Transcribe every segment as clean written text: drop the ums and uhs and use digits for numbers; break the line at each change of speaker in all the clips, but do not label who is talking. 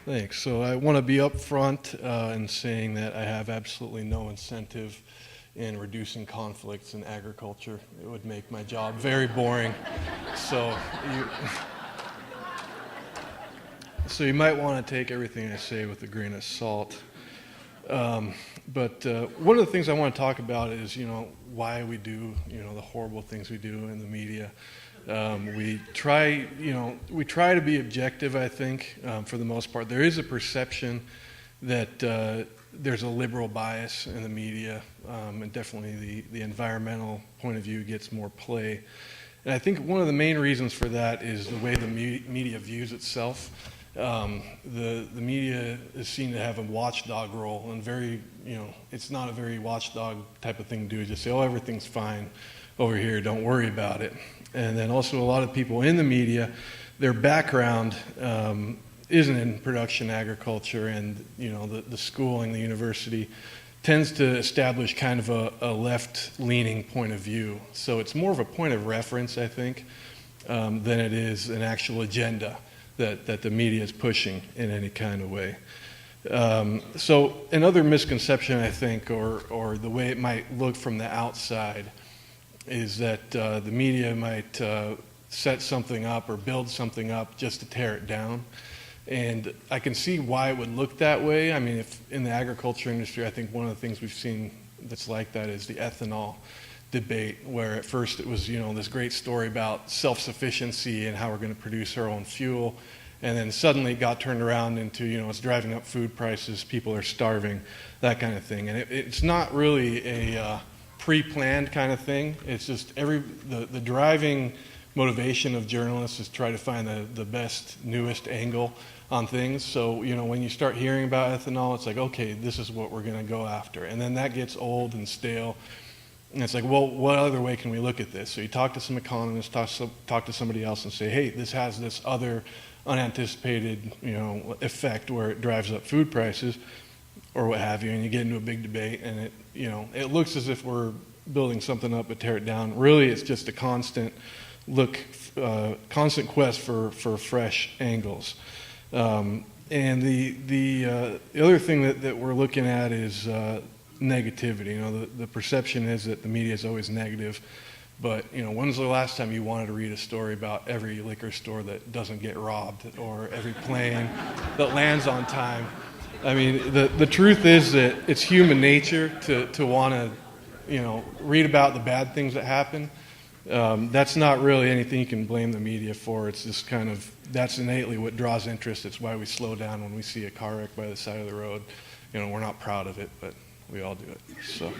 Thanks. So I want to be upfront in saying that I have absolutely no incentive in reducing conflicts in agriculture. It would make my job very boring. So you, so you might want to take everything I say with a grain of salt. But one of the things I want to talk about is, why we do, the horrible things we do in the media. We try to be objective, I think, for the most part. There is a perception that there's a liberal bias in the media, and definitely the environmental point of view gets more play. And I think one of the main reasons for that is the way the media views itself. The media is seen to have a watchdog role, and it's not a very watchdog type of thing to do. Just say, oh, everything's fine over here, don't worry about it. And then also a lot of people in the media, their background isn't in production agriculture, and the schooling, the university tends to establish kind of a left-leaning point of view. So it's more of a point of reference, I think, than it is an actual agenda that the media is pushing in any kind of way. So another misconception, I think, or the way it might look from the outside, is that the media might set something up or build something up just to tear it down. And I can see why it would look that way. I mean, if in the agriculture industry, I think one of the things we've seen that's like that is the ethanol debate, where at first it was, this great story about self-sufficiency and how we're going to produce our own fuel. And then suddenly it got turned around into, it's driving up food prices, people are starving, that kind of thing. And it's not really a pre-planned kind of thing. It's just the driving motivation of journalists is try to find the best, newest angle on things. So, when you start hearing about ethanol, it's like, okay, this is what we're going to go after. And then that gets old and stale. And it's like, well, what other way can we look at this? So you talk to some economists, talk to somebody else and say, hey, this has this other unanticipated, effect where it drives up food prices or what have you, and you get into a big debate, and it looks as if we're building something up but tear it down. Really, it's just a constant quest for fresh angles. And the other thing that we're looking at is negativity. The perception is that the media is always negative, but when's the last time you wanted to read a story about every liquor store that doesn't get robbed or every plane that lands on time? I mean, the truth is that it's human nature to want to, read about the bad things that happen. That's not really anything you can blame the media for. It's just that's innately what draws interest. It's why we slow down when we see a car wreck by the side of the road. We're not proud of it, but we all do it. So,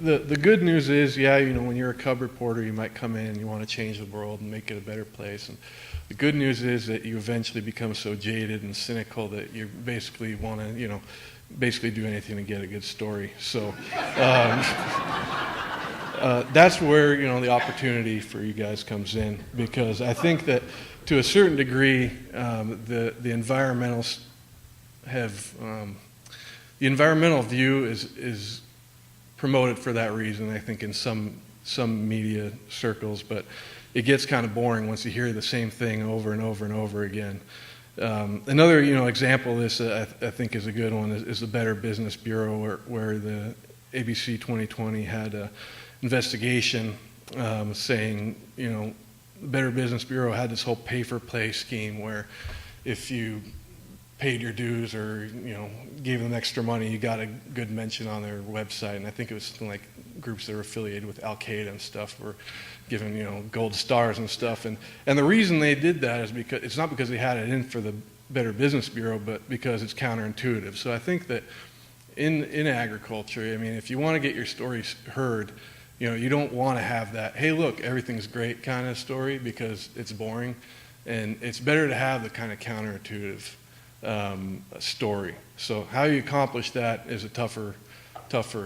the good news is, when you're a cub reporter, you might come in and you want to change the world and make it a better place. And the good news is that you eventually become so jaded and cynical that you basically want to, basically do anything to get a good story. So that's where, the opportunity for you guys comes in, because I think that to a certain degree, the environmentalists have, the environmental view is promoted for that reason, I think, in some media circles, but it gets kind of boring once you hear the same thing over and over and over again. Another example of this I think is a good one is the Better Business Bureau, where the ABC 2020 had an investigation saying, the Better Business Bureau had this whole pay-for-play scheme where if you paid your dues or gave them extra money, you got a good mention on their website. And I think it was something like groups that are affiliated with Al Qaeda and stuff were given gold stars and stuff. And the reason they did that is because it's not because they had it in for the Better Business Bureau, but because it's counterintuitive. So I think that in agriculture, I mean, if you want to get your stories heard, you don't want to have that, hey, look, everything's great kind of story, because it's boring. And it's better to have the kind of counterintuitive story. So how you accomplish that is a tougher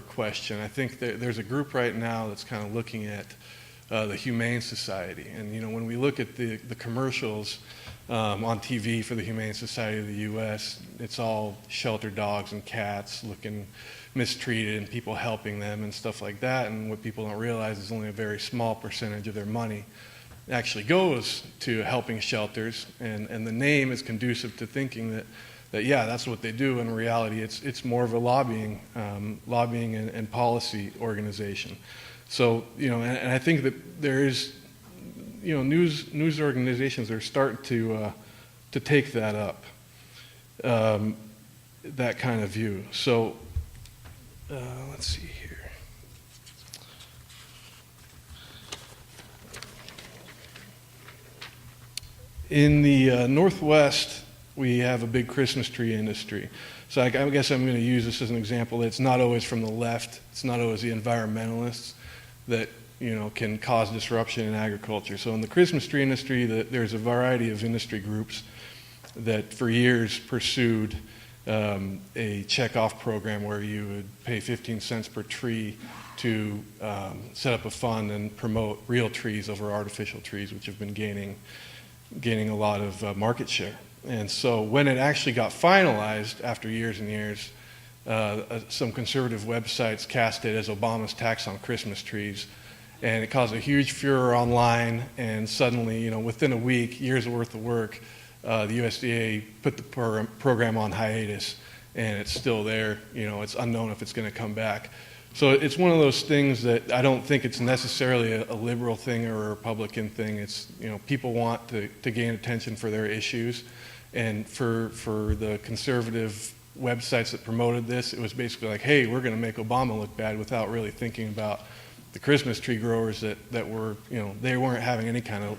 question. I think there's a group right now that's kind of looking at the Humane Society. And when we look at the commercials on TV for the Humane Society of the U.S., it's all shelter dogs and cats looking mistreated and people helping them and stuff like that. And what people don't realize is only a very small percentage of their money actually goes to helping shelters, and the name is conducive to thinking that yeah, that's what they do. In reality, it's more of a lobbying and policy organization. So, and I think that there is, news organizations are starting to take that up, that kind of view. So, let's see here. In the Northwest, we have a big Christmas tree industry. So I guess I'm going to use this as an example. It's not always from the left. It's not always the environmentalists that can cause disruption in agriculture. So in the Christmas tree industry, there's a variety of industry groups that for years pursued a check-off program where you would pay 15 cents per tree to set up a fund and promote real trees over artificial trees, which have been gaining a lot of market share. And so when it actually got finalized after years and years, some conservative websites cast it as Obama's tax on Christmas trees, and it caused a huge furor online, and suddenly, within a week, years worth of work, the USDA put the program on hiatus, and it's still there. It's unknown if it's going to come back. So it's one of those things that I don't think it's necessarily a liberal thing or a Republican thing. It's, people want to gain attention for their issues. And for the conservative websites that promoted this, it was basically like, hey, we're going to make Obama look bad, without really thinking about the Christmas tree growers that were, they weren't having any kind of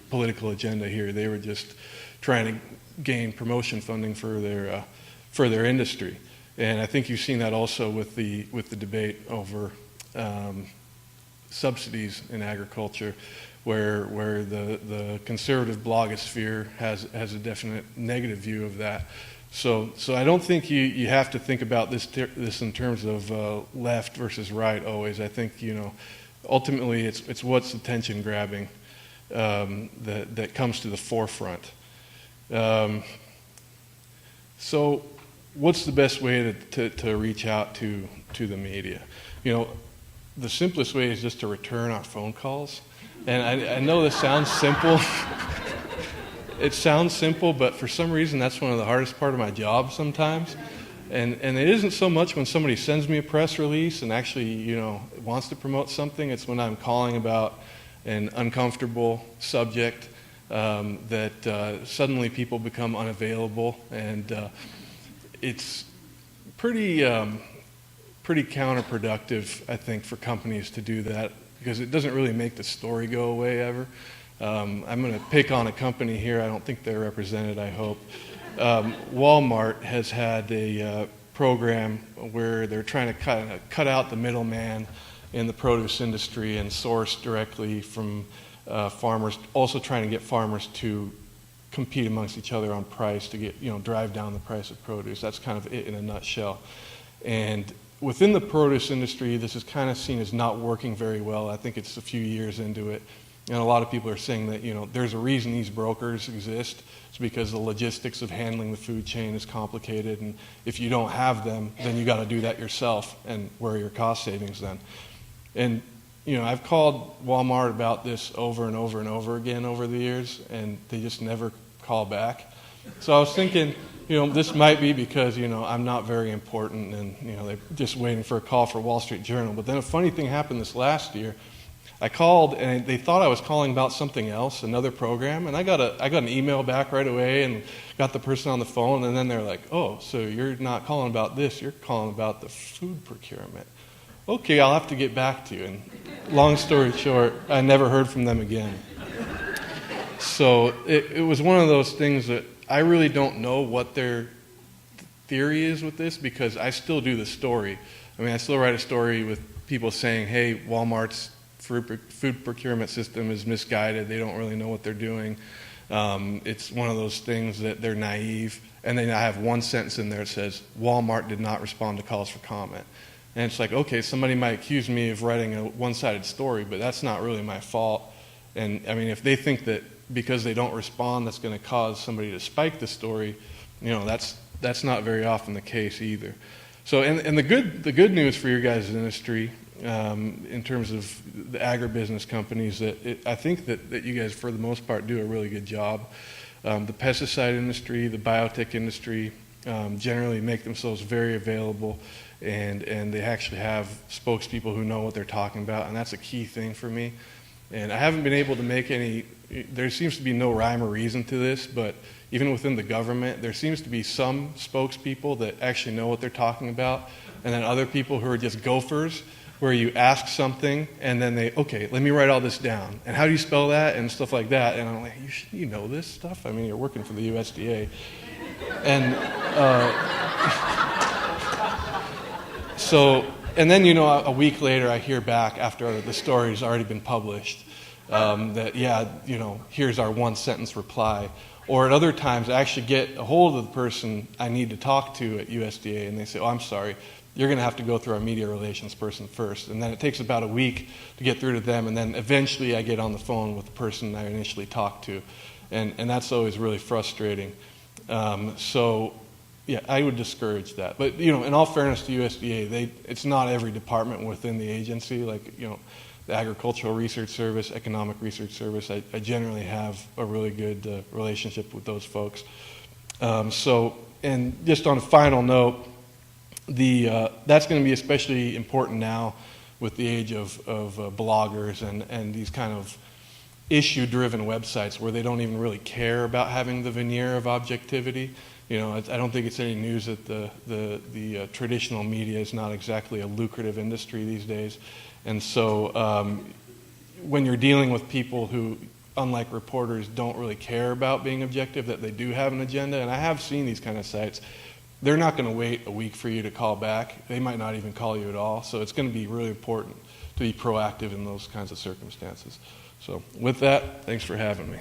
political agenda here. They were just trying to gain promotion funding for their industry. And I think you've seen that also with the debate over subsidies in agriculture, where the conservative blogosphere has a definite negative view of that. So I don't think you have to think about this in terms of left versus right always. I think ultimately it's what's attention grabbing that comes to the forefront. So what's the best way to reach out to the media? The simplest way is just to return our phone calls. And I know this sounds simple. It sounds simple, but for some reason that's one of the hardest part of my job sometimes. And it isn't so much when somebody sends me a press release and actually, wants to promote something. It's when I'm calling about an uncomfortable subject that suddenly people become unavailable, and it's pretty counterproductive, I think, for companies to do that, because it doesn't really make the story go away ever. I'm going to pick on a company here. I don't think they're represented, I hope. Walmart has had a program where they're trying to cut out the middleman in the produce industry and source directly from farmers, also trying to get farmers to compete amongst each other on price to get, drive down the price of produce. That's kind of it in a nutshell. And within the produce industry, this is kind of seen as not working very well. I think it's a few years into it. And a lot of people are saying that, there's a reason these brokers exist. It's because the logistics of handling the food chain is complicated. And if you don't have them, then you got to do that yourself. And where are your cost savings then? And, I've called Walmart about this over and over and over again over the years, and they just never call back. So I was thinking, this might be because, I'm not very important, and, they're just waiting for a call for Wall Street Journal. But then a funny thing happened this last year. I called, and they thought I was calling about something else, another program, and I got an email back right away and got the person on the phone, and then they're like, oh, so you're not calling about this, you're calling about the food procurement. Okay, I'll have to get back to you. And long story short, I never heard from them again. So it was one of those things that I really don't know what their theory is with this, because I still do the story. I still write a story with people saying, hey, Walmart's food procurement system is misguided. They don't really know what they're doing. It's one of those things that they're naive. And then I have one sentence in there that says, Walmart did not respond to calls for comment. And it's like, okay, somebody might accuse me of writing a one-sided story, but that's not really my fault. And if they think that because they don't respond, that's going to cause somebody to spike the story, that's not very often the case either. So, and the good news for your guys' industry in terms of the agribusiness companies that I think that you guys, for the most part, do a really good job. The pesticide industry, the biotech industry, generally make themselves very available, and they actually have spokespeople who know what they're talking about, and that's a key thing for me. And I haven't been able to make any, there seems to be no rhyme or reason to this, but even within the government, there seems to be some spokespeople that actually know what they're talking about, and then other people who are just gophers, where you ask something and then they, okay, let me write all this down. And how do you spell that? And stuff like that. And I'm like, you know this stuff? I mean, you're working for the USDA. And so, and then, you know, a week later I hear back after the story's already been published that, yeah, you know, here's our one sentence reply. Or at other times I actually get a hold of the person I need to talk to at USDA, and they say, oh, I'm sorry, you're going to have to go through our media relations person first. And then it takes about a week to get through to them, and then eventually I get on the phone with the person I initially talked to. And that's always really frustrating. So, yeah, I would discourage that. But, you know, in all fairness to USDA, it's not every department within the agency. Like, you know, the Agricultural Research Service, Economic Research Service, I generally have a really good relationship with those folks. So, and just on a final note, that's going to be especially important now with the age of bloggers and these kind of issue-driven websites where they don't even really care about having the veneer of objectivity. You know, I don't think it's any news that the traditional media is not exactly a lucrative industry these days. And so when you're dealing with people who, unlike reporters, don't really care about being objective, that they do have an agenda, and I have seen these kind of sites, they're not going to wait a week for you to call back. They might not even call you at all. So it's going to be really important to be proactive in those kinds of circumstances. So with that, thanks for having me.